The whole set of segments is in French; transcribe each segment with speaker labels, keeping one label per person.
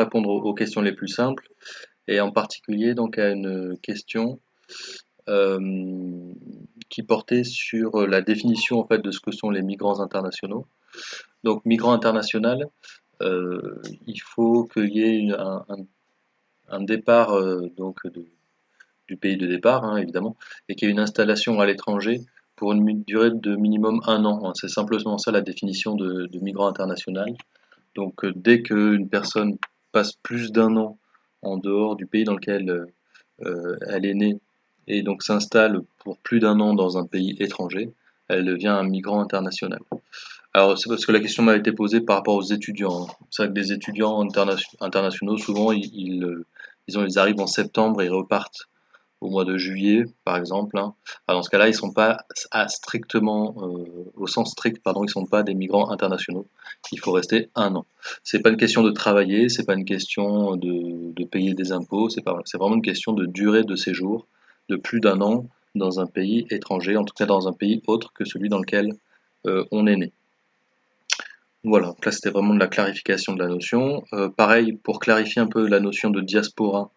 Speaker 1: répondre aux questions les plus simples, et en particulier donc à une question euh, qui portait sur la définition en fait de ce que sont les migrants internationaux. Donc migrant international, il faut qu'il y ait un départ du pays de départ, hein, évidemment, et qu'il y ait une installation à l'étranger pour une durée de minimum un an, hein. C'est simplement ça la définition de migrant international. Donc dès qu'une personne passe plus d'un an en dehors du pays dans lequel elle est née et donc s'installe pour plus d'un an dans un pays étranger, elle devient un migrant international. Alors c'est parce que la question m'a été posée par rapport aux étudiants, hein. C'est vrai que des étudiants internationaux, souvent ils arrivent en septembre et ils repartent au mois de juillet, par exemple, hein. Alors, dans ce cas-là, ils sont pas au sens strict, pardon, ils sont pas des migrants internationaux. Il faut rester un an. C'est pas une question de travailler, c'est pas une question de payer des impôts, c'est vraiment une question de durée de séjour de plus d'un an dans un pays étranger, en tout cas dans un pays autre que celui dans lequel on est né. Voilà, donc là c'était vraiment de la clarification de la notion. Pareil, pour clarifier un peu la notion de diaspora,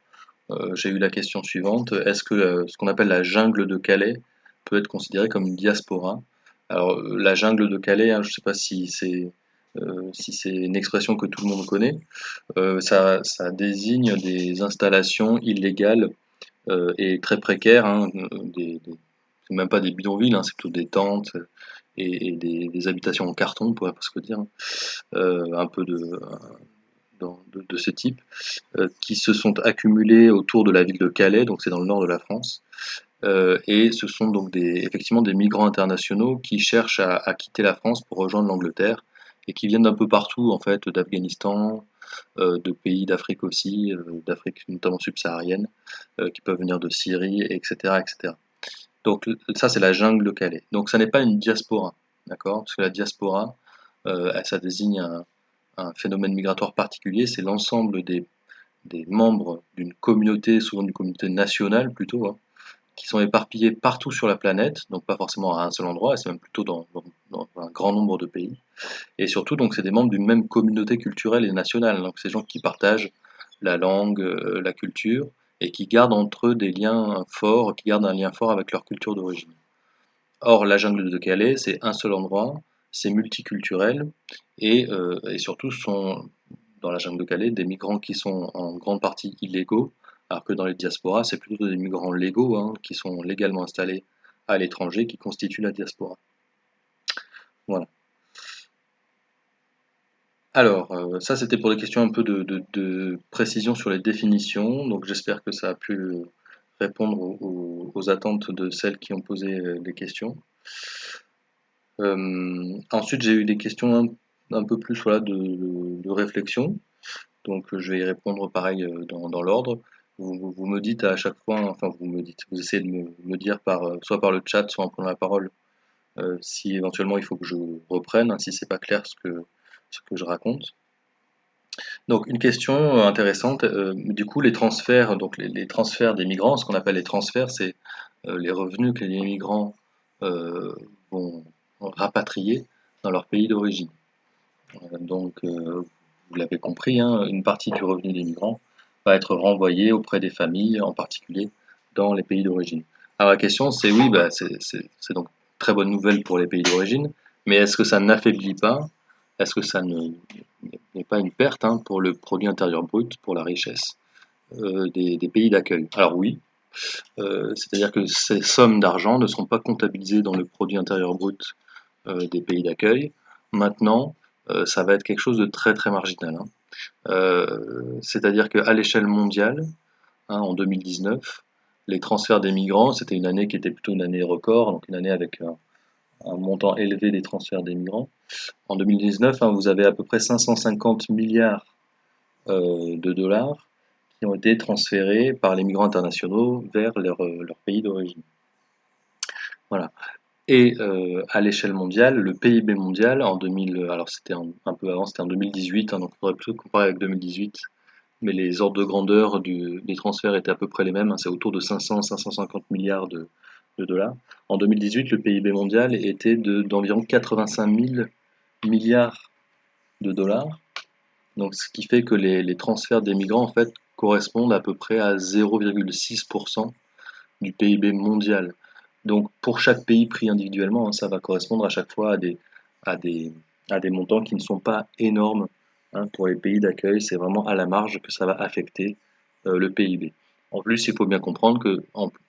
Speaker 1: j'ai eu la question suivante, est-ce que ce qu'on appelle la jungle de Calais peut être considéré comme une diaspora? Alors, la jungle de Calais, hein, je ne sais pas si c'est une expression que tout le monde connaît. Ça désigne des installations illégales et très précaires, hein, c'est même pas des bidonvilles, hein, c'est plutôt des tentes et des habitations en carton, on pourrait presque dire, hein, un peu de ce type qui se sont accumulés autour de la ville de Calais, donc c'est dans le nord de la France. Et ce sont donc effectivement des migrants internationaux qui cherchent à quitter la France pour rejoindre l'Angleterre et qui viennent d'un peu partout, en fait, d'Afghanistan, de pays d'Afrique aussi, d'Afrique notamment subsaharienne, qui peuvent venir de Syrie, etc., etc. Donc ça, c'est la jungle de Calais. Donc ça n'est pas une diaspora, d'accord? Parce que la diaspora, ça désigne un phénomène migratoire particulier, c'est l'ensemble des membres d'une communauté, souvent d'une communauté nationale plutôt, hein, qui sont éparpillés partout sur la planète, donc pas forcément à un seul endroit, c'est même plutôt dans un grand nombre de pays. Et surtout, donc, c'est des membres d'une même communauté culturelle et nationale. Donc, ces gens qui partagent la langue, la culture, et qui gardent entre eux des liens forts, qui gardent un lien fort avec leur culture d'origine. Or, la jungle de Calais, c'est un seul endroit, c'est multiculturel, et surtout sont dans la jungle de Calais des migrants qui sont en grande partie illégaux, alors que dans les diasporas, c'est plutôt des migrants légaux, hein, qui sont légalement installés à l'étranger, qui constituent la diaspora. Voilà. Alors, ça c'était pour des questions un peu de précision sur les définitions, donc j'espère que ça a pu répondre aux attentes de celles qui ont posé les questions. Ensuite, j'ai eu des questions un peu plus voilà, de réflexion, donc je vais y répondre pareil dans l'ordre. Vous me dites à chaque fois, enfin vous essayez de me dire soit par le chat, soit en prenant la parole, si éventuellement il faut que je reprenne, hein, si c'est pas clair ce que je raconte. Donc une question intéressante, du coup les transferts, donc les transferts des migrants, ce qu'on appelle les transferts, c'est les revenus que les migrants vont rapatrier dans leur pays d'origine. Donc vous l'avez compris, hein, une partie du revenu des migrants va être renvoyée auprès des familles, en particulier dans les pays d'origine. Alors la question c'est oui, bah, c'est donc très bonne nouvelle pour les pays d'origine, mais est-ce que ça n'affaiblit pas, est-ce que ça n'est pas une perte, hein, pour le produit intérieur brut, pour la richesse des pays d'accueil? Alors oui, c'est-à-dire que ces sommes d'argent ne seront pas comptabilisées dans le produit intérieur brut des pays d'accueil. Maintenant, ça va être quelque chose de très très marginal, hein. C'est-à-dire qu'à l'échelle mondiale, hein, en 2019, les transferts des migrants, c'était une année qui était plutôt une année record, donc une année avec un montant élevé des transferts des migrants. En 2019, hein, vous avez à peu près 550 milliards de dollars qui ont été transférés par les migrants internationaux vers leur pays d'origine. Voilà. Et à l'échelle mondiale, le PIB mondial en 2000, alors c'était un peu avant, c'était en 2018, hein, donc on pourrait plutôt comparer avec 2018, mais les ordres de grandeur des transferts étaient à peu près les mêmes, hein, c'est autour de 500-550 milliards de dollars. En 2018, le PIB mondial était d'environ 85 000 milliards de dollars, Donc ce qui fait que les transferts des migrants en fait correspondent à peu près à 0,6% du PIB mondial. Donc pour chaque pays pris individuellement, hein, ça va correspondre à chaque fois à des, à des montants qui ne sont pas énormes, hein. Pour les pays d'accueil, c'est vraiment à la marge que ça va affecter le PIB. En plus, il faut bien comprendre que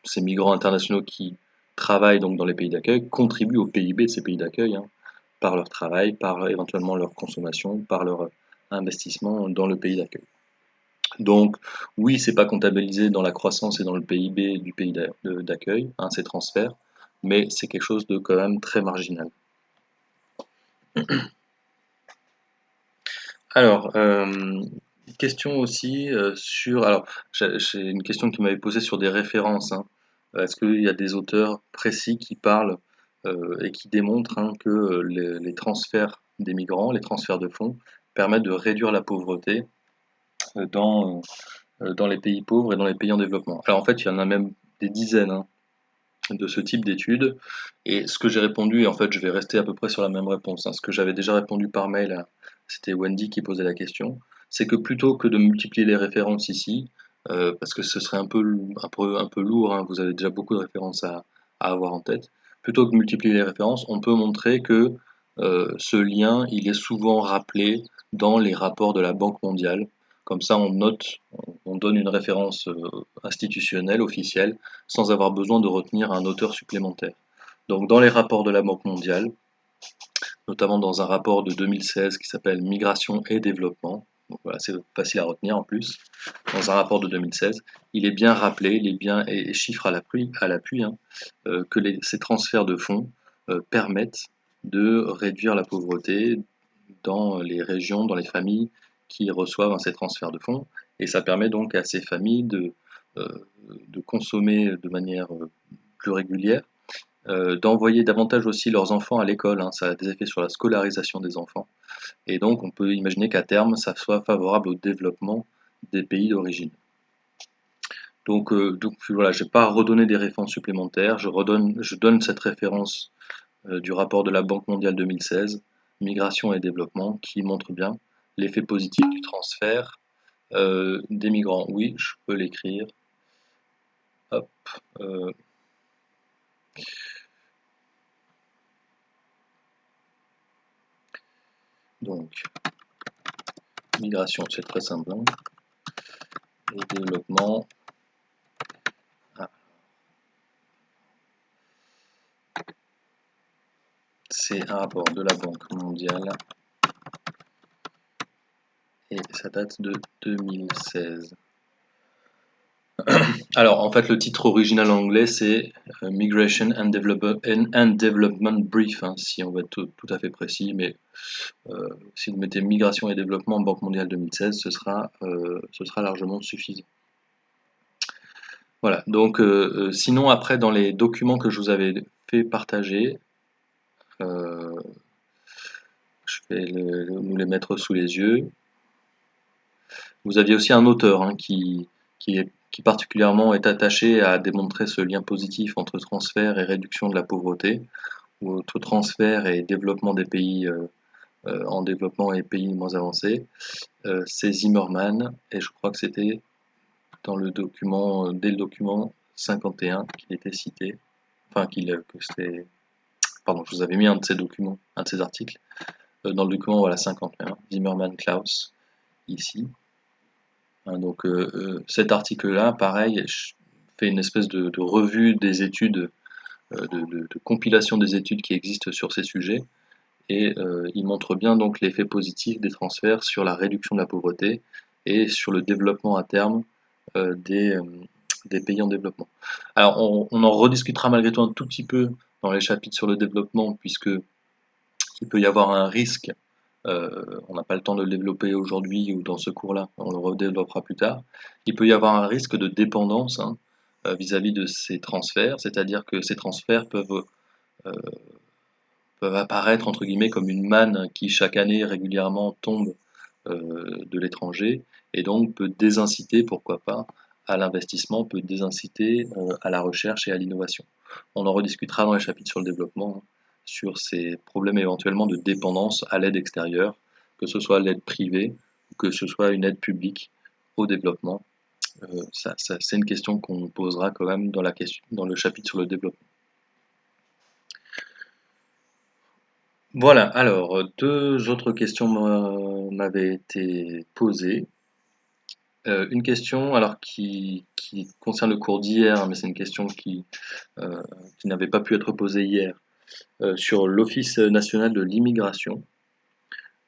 Speaker 1: ces migrants internationaux qui travaillent donc dans les pays d'accueil contribuent au PIB de ces pays d'accueil, hein, par leur travail, par éventuellement leur consommation, par leur investissement dans le pays d'accueil. Donc oui, c'est pas comptabilisé dans la croissance et dans le PIB du pays d'accueil, hein, ces transferts, mais c'est quelque chose de quand même très marginal. Alors, question aussi sur. Alors, j'ai une question qui m'avait posée sur des références, hein. Est-ce qu'il y a des auteurs précis qui parlent et qui démontrent, hein, que les transferts des migrants, les transferts de fonds, permettent de réduire la pauvreté dans les pays pauvres et dans les pays en développement? Alors en fait, il y en a même des dizaines, hein, de ce type d'études. Et ce que j'ai répondu, et en fait, je vais rester à peu près sur la même réponse, hein. Ce que j'avais déjà répondu par mail, c'était Wendy qui posait la question, c'est que plutôt que de multiplier les références ici, parce que ce serait un peu lourd, hein, vous avez déjà beaucoup de références à avoir en tête, plutôt que de multiplier les références, on peut montrer que ce lien, il est souvent rappelé dans les rapports de la Banque mondiale. Comme ça, on note, on donne une référence institutionnelle, officielle, sans avoir besoin de retenir un auteur supplémentaire. Donc dans les rapports de la Banque mondiale, notamment dans un rapport de 2016 qui s'appelle Migration et développement, donc voilà, c'est facile à retenir en plus, dans un rapport de 2016, il est bien rappelé, il est bien et chiffre à l'appui, hein, que ces transferts de fonds permettent de réduire la pauvreté dans les régions, dans les familles qui reçoivent, hein, ces transferts de fonds, et ça permet donc à ces familles euh, de consommer de manière plus régulière, d'envoyer davantage aussi leurs enfants à l'école, hein, ça a des effets sur la scolarisation des enfants. Et donc on peut imaginer qu'à terme, ça soit favorable au développement des pays d'origine. Donc voilà, je ne vais pas redonner des références supplémentaires, je donne cette référence du rapport de la Banque mondiale 2016, Migration et développement, qui montre bien l'effet positif du transfert des migrants. Oui, je peux l'écrire. Hop, euh, donc, migration, c'est très simple, hein, et développement. Ah, c'est un rapport de la Banque mondiale et ça date de 2016. Alors, en fait, le titre original anglais, c'est Migration and Development Brief, hein, si on veut être tout à fait précis, mais si vous mettez Migration et développement Banque mondiale 2016, ce sera largement suffisant. Voilà, donc sinon, après, dans les documents que je vous avais fait partager, euh, je vais nous les mettre sous les yeux. Vous aviez aussi un auteur, hein, qui particulièrement est attaché à démontrer ce lien positif entre transfert et réduction de la pauvreté, ou entre transfert et développement des pays en développement et pays moins avancés. C'est Zimmerman, et je crois que c'était dans le document, dès le document 51 qu'il était cité, enfin que c'était, pardon, je vous avais mis un de ces documents, un de ces articles, dans le document voilà 51, Zimmerman Klaus, ici. Hein, donc cet article-là, pareil, fait une espèce de revue des études, de compilation des études qui existent sur ces sujets, et il montre bien donc l'effet positif des transferts sur la réduction de la pauvreté et sur le développement à terme euh, des, euh, des pays en développement. Alors on en rediscutera malgré tout un tout petit peu dans les chapitres sur le développement, puisque il peut y avoir un risque, on n'a pas le temps de le développer aujourd'hui ou dans ce cours-là, on le redéveloppera plus tard. Il peut y avoir un risque de dépendance, hein, vis-à-vis de ces transferts, c'est-à-dire que ces transferts euh, peuvent apparaître entre guillemets comme une manne qui chaque année régulièrement tombe de l'étranger et donc peut désinciter, pourquoi pas, à l'investissement, peut désinciter à la recherche et à l'innovation. On en rediscutera dans les chapitres sur le développement, hein, sur ces problèmes éventuellement de dépendance à l'aide extérieure, que ce soit l'aide privée que ce soit une aide publique au développement. C'est une question qu'on posera quand même dans le chapitre sur le développement. Voilà, alors deux autres questions m'avaient été posées. Une question alors qui concerne le cours d'hier, mais c'est une question qui n'avait pas pu être posée hier, sur l'Office national de l'immigration.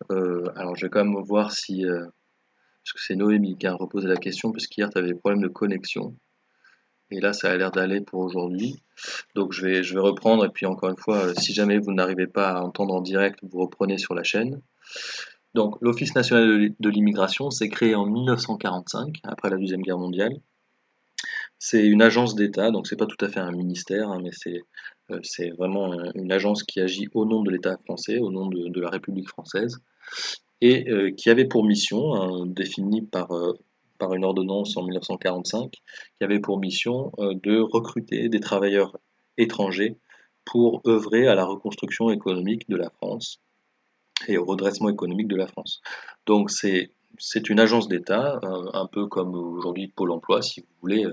Speaker 1: Alors je vais quand même voir si, parce que c'est Noémie qui a reposé la question, puisqu'hier tu avais des problèmes de connexion. Et là, ça a l'air d'aller pour aujourd'hui. Donc je vais reprendre, et puis encore une fois, si jamais vous n'arrivez pas à entendre en direct, vous reprenez sur la chaîne. Donc l'Office national de l'immigration s'est créé en 1945, après la Deuxième Guerre mondiale. C'est une agence d'État, donc c'est pas tout à fait un ministère, hein, mais c'est vraiment une agence qui agit au nom de l'État français, au nom de la République française, et qui avait pour mission, hein, définie par une ordonnance en 1945, qui avait pour mission de recruter des travailleurs étrangers pour œuvrer à la reconstruction économique de la France et au redressement économique de la France. Donc c'est une agence d'État, un peu comme aujourd'hui Pôle emploi, si vous voulez,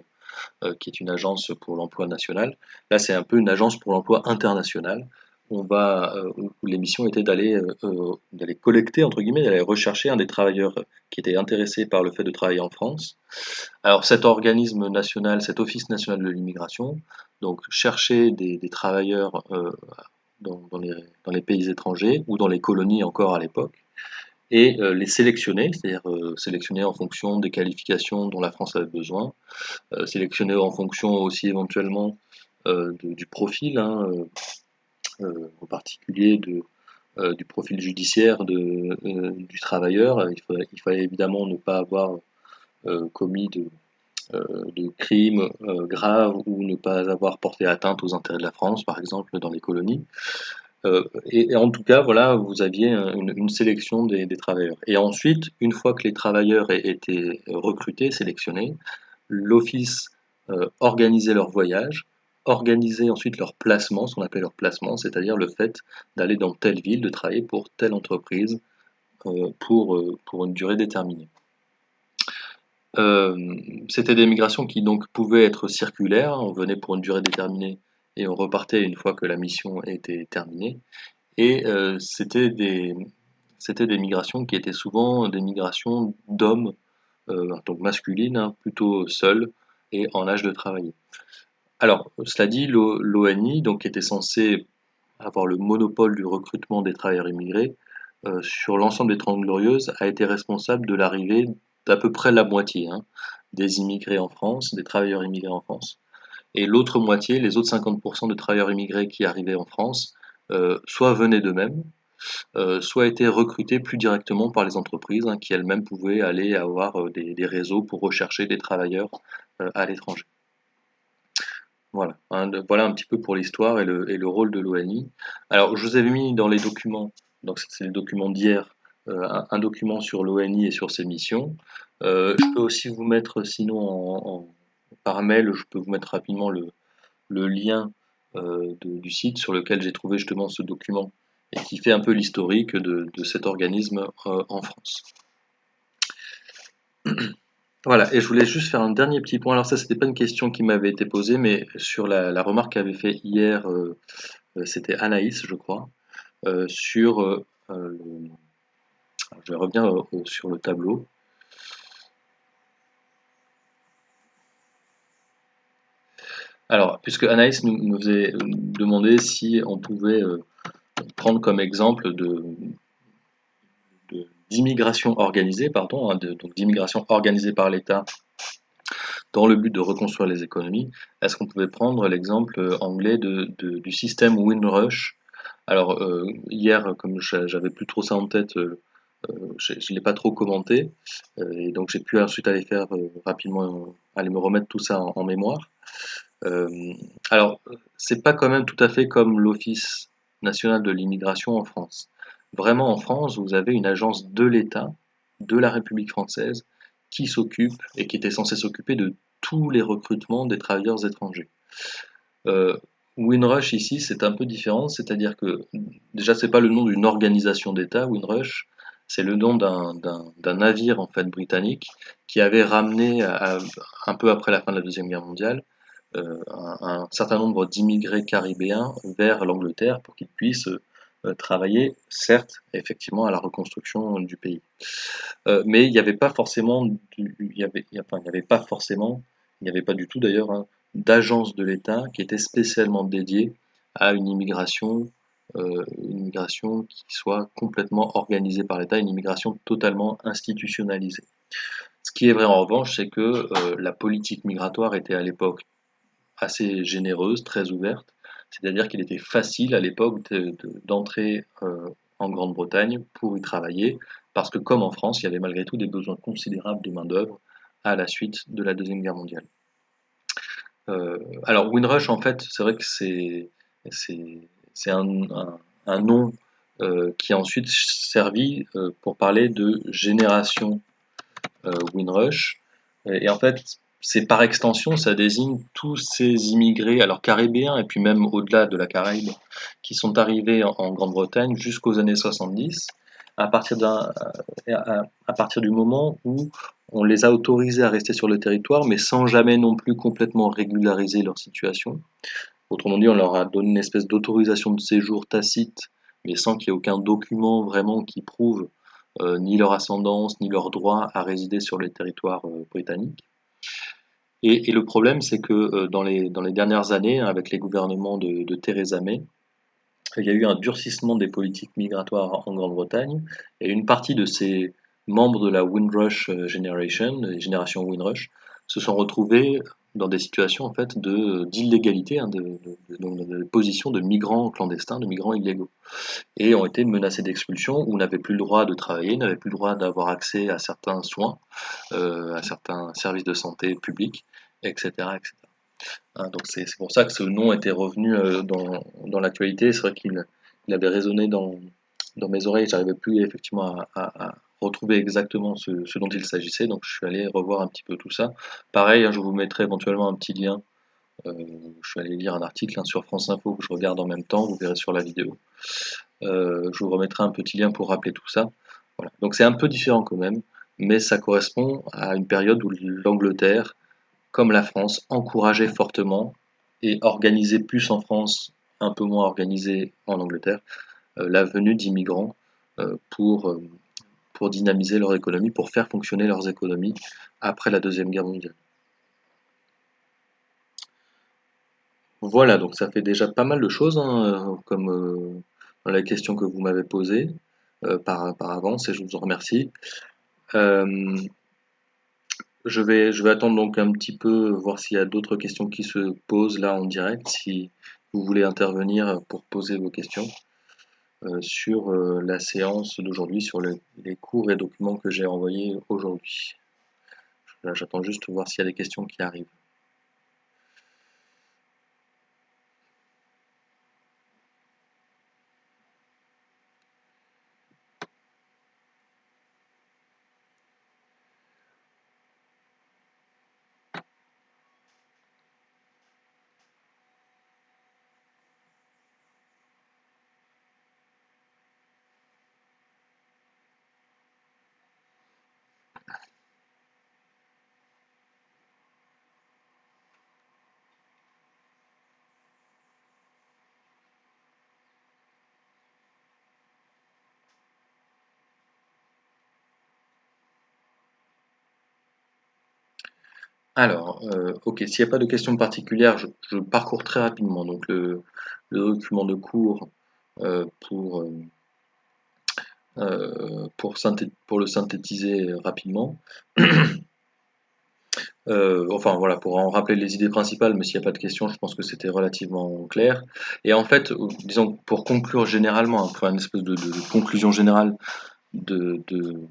Speaker 1: qui est une agence pour l'emploi national. Là, c'est un peu une agence pour l'emploi international. Où l'émission était d'aller collecter, entre guillemets, d'aller rechercher un des travailleurs qui étaient intéressés par le fait de travailler en France. Alors cet organisme national, cet Office national de l'immigration, donc chercher des travailleurs dans les pays étrangers ou dans les colonies encore à l'époque, et les sélectionner, c'est-à-dire sélectionner en fonction des qualifications dont la France avait besoin, sélectionner en fonction aussi éventuellement du profil, hein, en particulier du profil judiciaire du travailleur. Il fallait évidemment ne pas avoir commis de crimes graves ou ne pas avoir porté atteinte aux intérêts de la France, par exemple, dans les colonies. Et en tout cas, voilà, vous aviez une sélection des travailleurs. Et ensuite, une fois que les travailleurs étaient recrutés, sélectionnés, l'office organisait leur voyage, organisait ensuite leur placement, ce qu'on appelait leur placement, c'est-à-dire le fait d'aller dans telle ville, de travailler pour telle entreprise pour une durée déterminée. C'était des migrations qui donc pouvaient être circulaires, on venait pour une durée déterminée et on repartait une fois que la mission était terminée. Et c'était des migrations qui étaient souvent des migrations d'hommes, donc masculines, hein, plutôt seuls et en âge de travailler. Alors, cela dit, l'ONI, donc qui était censé avoir le monopole du recrutement des travailleurs immigrés, sur l'ensemble des Trente Glorieuses, a été responsable de l'arrivée d'à peu près la moitié, hein, des immigrés en France, des travailleurs immigrés en France. Et l'autre moitié, les autres 50% de travailleurs immigrés qui arrivaient en France, soit venaient d'eux-mêmes, soit étaient recrutés plus directement par les entreprises, hein, qui elles-mêmes pouvaient aller avoir des réseaux pour rechercher des travailleurs à l'étranger. Voilà, hein, voilà un petit peu pour l'histoire et le rôle de l'ONI. Alors, je vous avais mis dans les documents, donc c'est les documents d'hier, un document sur l'ONI et sur ses missions. Je peux aussi vous mettre, sinon par mail, je peux vous mettre rapidement le lien du site sur lequel j'ai trouvé justement ce document et qui fait un peu l'historique de cet organisme en France. Voilà, et je voulais juste faire un dernier petit point. Alors ça, c'était pas une question qui m'avait été posée, mais sur la remarque qu'avait fait hier, c'était Anaïs, je crois, sur je vais revenir sur le tableau. Alors, puisque Anaïs nous faisait demander si on pouvait prendre comme exemple d'immigration organisée, pardon, hein, donc d'immigration organisée par l'État dans le but de reconstruire les économies, est-ce qu'on pouvait prendre l'exemple anglais du système Windrush? Alors, hier, comme j'avais plus trop ça en tête, je ne l'ai pas trop commenté, et donc j'ai pu ensuite aller faire rapidement, aller me remettre tout ça en mémoire. Euh, alors, c'est pas quand même tout à fait comme l'Office national de l'immigration en France. Vraiment, en France, vous avez une agence de l'État, de la République française, qui s'occupe et qui était censée s'occuper de tous les recrutements des travailleurs étrangers. Euh, Windrush ici, c'est un peu différent, c'est-à-dire que déjà, c'est pas le nom d'une organisation d'État, Windrush, C'est le nom d'un navire en fait britannique qui avait ramené un peu après la fin de la Deuxième Guerre mondiale un certain nombre d'immigrés caribéens vers l'Angleterre pour qu'ils puissent travailler, certes, effectivement, à la reconstruction du pays. Mais il n'y avait pas forcément, enfin, il n'y avait pas forcément, il n'y avait pas du tout d'ailleurs, hein, d'agence de l'État qui était spécialement dédiée à une immigration qui soit complètement organisée par l'État, une immigration totalement institutionnalisée. Ce qui est vrai en revanche, c'est que la politique migratoire était à l'époque assez généreuse, très ouverte. C'est-à-dire qu'il était facile à l'époque d'entrer en Grande-Bretagne pour y travailler, parce que comme en France, il y avait malgré tout des besoins considérables de main-d'œuvre à la suite de la Deuxième Guerre mondiale. Alors Windrush, en fait, c'est vrai que c'est c'est un nom qui a ensuite servi pour parler de génération Windrush. Et en fait, c'est par extension, ça désigne tous ces immigrés, alors caribéens et puis même au-delà de la Caraïbe, qui sont arrivés en Grande-Bretagne jusqu'aux années 70, à partir à partir du moment où on les a autorisés à rester sur le territoire, mais sans jamais non plus complètement régulariser leur situation. Autrement dit, on leur a donné une espèce d'autorisation de séjour tacite, mais sans qu'il y ait aucun document vraiment qui prouve ni leur ascendance, ni leur droit à résider sur les territoires britanniques. Et le problème, c'est que dans les dernières années, hein, avec les gouvernements de Theresa May, il y a eu un durcissement des politiques migratoires en Grande-Bretagne, et une partie de ces membres de la Windrush Generation, les générations Windrush, se sont retrouvés dans des situations en fait d'illégalité, hein, de position de migrants clandestins, de migrants illégaux, et ont été menacés d'expulsion ou n'avaient plus le droit de travailler, n'avaient plus le droit d'avoir accès à certains soins, à certains services de santé publics, etc., etc. Hein, donc c'est pour ça que ce nom était revenu dans l'actualité. C'est vrai qu'il avait résonné dans mes oreilles. J'arrivais plus effectivement à retrouver exactement ce dont il s'agissait. Donc je suis allé revoir un petit peu tout ça. Pareil, hein, je vous mettrai éventuellement un petit lien. Je suis allé lire un article hein, sur France Info que je regarde en même temps. Vous verrez sur la vidéo. Je vous remettrai un petit lien pour rappeler tout ça. Voilà. Donc c'est un peu différent quand même, mais ça correspond à une période où l'Angleterre comme la France, encourageait fortement et organisait plus en France, un peu moins organisé en Angleterre, la venue d'immigrants euh, pour, euh, pour dynamiser leur économie, pour faire fonctionner leurs économies après la Deuxième Guerre mondiale. Voilà, donc ça fait déjà pas mal de choses, hein, comme dans la question que vous m'avez posée par avance, et je vous en remercie. Euh, je vais attendre donc un petit peu, voir s'il y a d'autres questions qui se posent là en direct, si vous voulez intervenir pour poser vos questions sur la séance d'aujourd'hui, sur les cours et documents que j'ai envoyés aujourd'hui. Là, j'attends juste de voir s'il y a des questions qui arrivent. Alors, ok, s'il n'y a pas de questions particulières, je parcours très rapidement donc le document de cours euh, pour, euh, pour le synthétiser rapidement. Enfin voilà, pour en rappeler les idées principales, mais s'il n'y a pas de questions, je pense que c'était relativement clair. Et en fait, disons, pour conclure généralement, hein, pour une espèce de conclusion générale de, de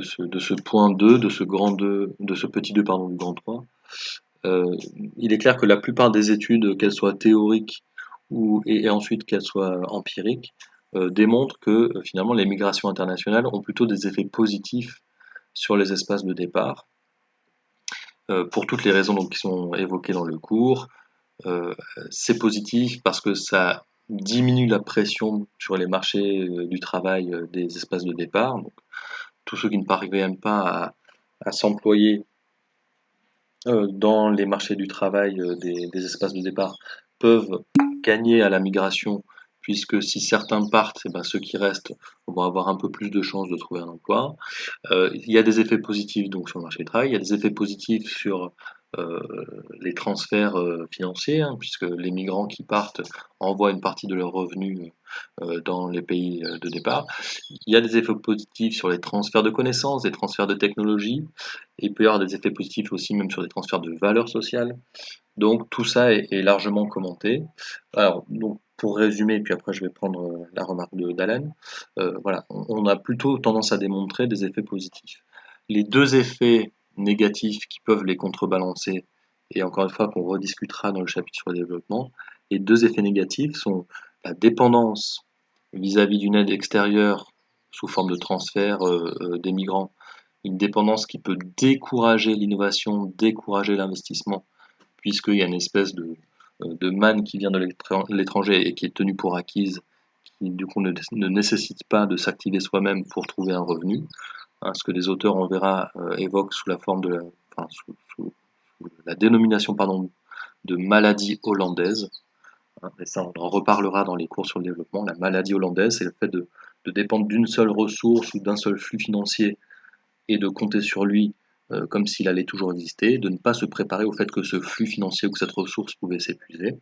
Speaker 1: ce point 2, de ce grand 2, de ce petit 2, pardon, du grand 3, il est clair que la plupart des études, qu'elles soient théoriques et ensuite qu'elles soient empiriques, démontrent que finalement les migrations internationales ont plutôt des effets positifs sur les espaces de départ, pour toutes les raisons donc, qui sont évoquées dans le cours. C'est positif parce que ça diminue la pression sur les marchés du travail des espaces de départ. Donc, tous ceux qui ne parviennent pas à s'employer dans les marchés du travail des espaces de départ peuvent gagner à la migration, puisque si certains partent, eh ben, ceux qui restent vont avoir un peu plus de chances de trouver un emploi. Il y a des effets positifs donc sur le marché du travail, il y a des effets positifs sur euh, les transferts financiers, hein, puisque les migrants qui partent envoient une partie de leurs revenus dans les pays de départ. Il y a des effets positifs sur les transferts de connaissances, des transferts de technologies, et il peut y avoir des effets positifs aussi même sur des transferts de valeurs sociales. Donc tout ça est largement commenté. Alors, donc, pour résumer, puis après je vais prendre la remarque d'Alan, voilà, on a plutôt tendance à démontrer des effets positifs. Les deux effets négatifs qui peuvent les contrebalancer, et encore une fois qu'on rediscutera dans le chapitre sur le développement, les deux effets négatifs sont la dépendance vis-à-vis d'une aide extérieure sous forme de transfert des migrants, une dépendance qui peut décourager l'innovation, décourager l'investissement puisqu'il y a une espèce de manne qui vient de l'étranger et qui est tenue pour acquise, qui du coup ne nécessite pas de s'activer soi-même pour trouver un revenu. Hein, ce que les auteurs, on verra, évoquent sous la forme de la, enfin, sous la dénomination pardon, de maladie hollandaise. Hein, et ça, on en reparlera dans les cours sur le développement. La maladie hollandaise, c'est le fait de dépendre d'une seule ressource ou d'un seul flux financier et de compter sur lui comme s'il allait toujours exister, de ne pas se préparer au fait que ce flux financier ou que cette ressource pouvait s'épuiser.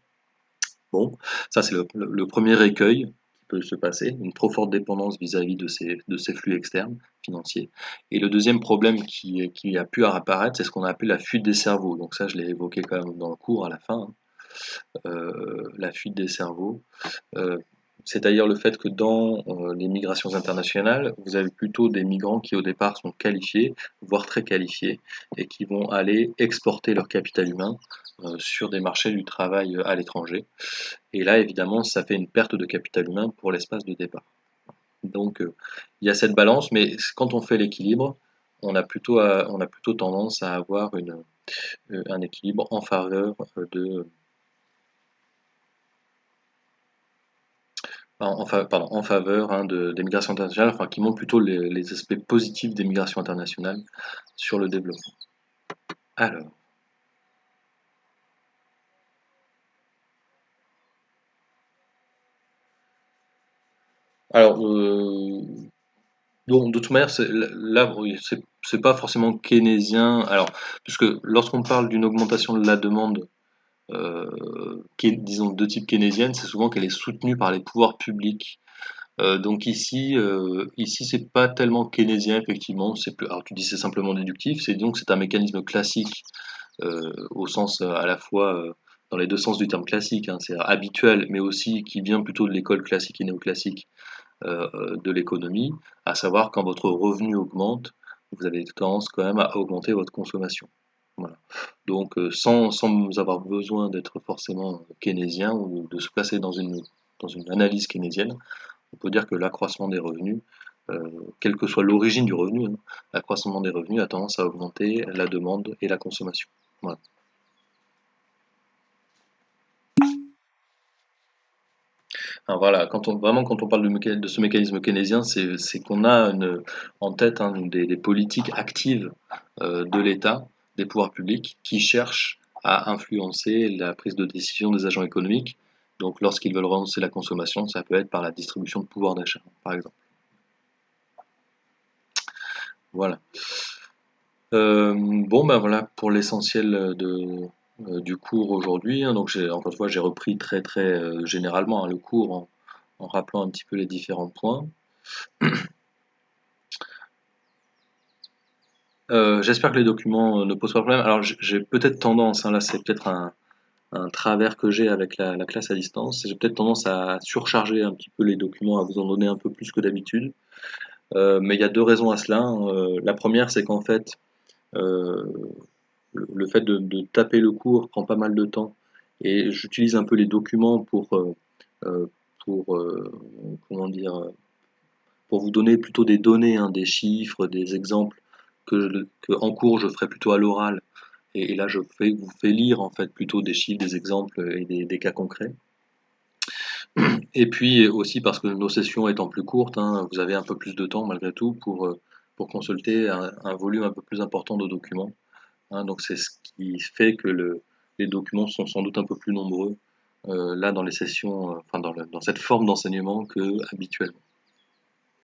Speaker 1: Bon, ça c'est le premier écueil qui peut se passer, une trop forte dépendance vis-à-vis de ces flux externes financiers. Et le deuxième problème qui a pu apparaître, c'est ce qu'on a appelé la fuite des cerveaux. Donc ça, je l'ai évoqué quand même dans le cours à la fin, hein. La fuite des cerveaux. Euh, c'est d'ailleurs le fait que dans les migrations internationales, vous avez plutôt des migrants qui au départ sont qualifiés, voire très qualifiés, et qui vont aller exporter leur capital humain sur des marchés du travail à l'étranger. Et là, évidemment, ça fait une perte de capital humain pour l'espace de départ. Donc, il y a cette balance, mais quand on fait l'équilibre, on a plutôt tendance à avoir un équilibre en faveur en faveur hein, des migrations internationales, enfin, qui montrent plutôt les aspects positifs des migrations internationales sur le développement. Alors, alors donc, de toute manière, là, oui, c'est pas forcément keynésien. Alors, puisque lorsqu'on parle d'une augmentation de la demande, disons de type keynésienne, c'est souvent qu'elle est soutenue par les pouvoirs publics. Donc ici c'est pas tellement keynésien effectivement. Alors tu dis c'est simplement déductif, c'est donc c'est un mécanisme classique au sens à la fois dans les deux sens du terme classique, hein, c'est habituel, mais aussi qui vient plutôt de l'école classique et néoclassique de l'économie, à savoir quand votre revenu augmente, vous avez tendance quand même à augmenter votre consommation. Voilà. Donc sans avoir besoin d'être forcément keynésien ou de se placer dans une analyse keynésienne, on peut dire que l'accroissement des revenus, quelle que soit l'origine du revenu, hein, l'accroissement des revenus a tendance à augmenter la demande et la consommation. Voilà. Alors voilà, quand on parle de ce mécanisme keynésien, c'est qu'on a en tête hein, des politiques actives de l'État, des pouvoirs publics, qui cherchent à influencer la prise de décision des agents économiques. Donc lorsqu'ils veulent relancer la consommation, ça peut être par la distribution de pouvoir d'achat, par exemple. Voilà. Bon, ben voilà pour l'essentiel du cours aujourd'hui, hein. Donc encore une fois, j'ai repris très généralement hein, le cours en rappelant un petit peu les différents points. J'espère que les documents ne posent pas problème. Alors j'ai peut-être tendance, hein, là c'est peut-être un travers que j'ai avec la classe à distance, j'ai peut-être tendance à surcharger un petit peu les documents, à vous en donner un peu plus que d'habitude. Mais il y a deux raisons à cela, hein. La première, c'est qu'en fait, euh, le fait de taper le cours prend pas mal de temps et j'utilise un peu les documents euh, pour comment dire, pour vous donner plutôt des données, hein, des chiffres, des exemples que en cours je ferai plutôt à l'oral. Et là, vous fais lire en fait plutôt des chiffres, des exemples et des cas concrets. Et puis aussi parce que nos sessions étant plus courtes, hein, vous avez un peu plus de temps malgré tout pour consulter un volume un peu plus important de documents, hein. Donc c'est ce qui fait que les documents sont sans doute un peu plus nombreux là dans les sessions, enfin dans cette forme d'enseignement que habituellement.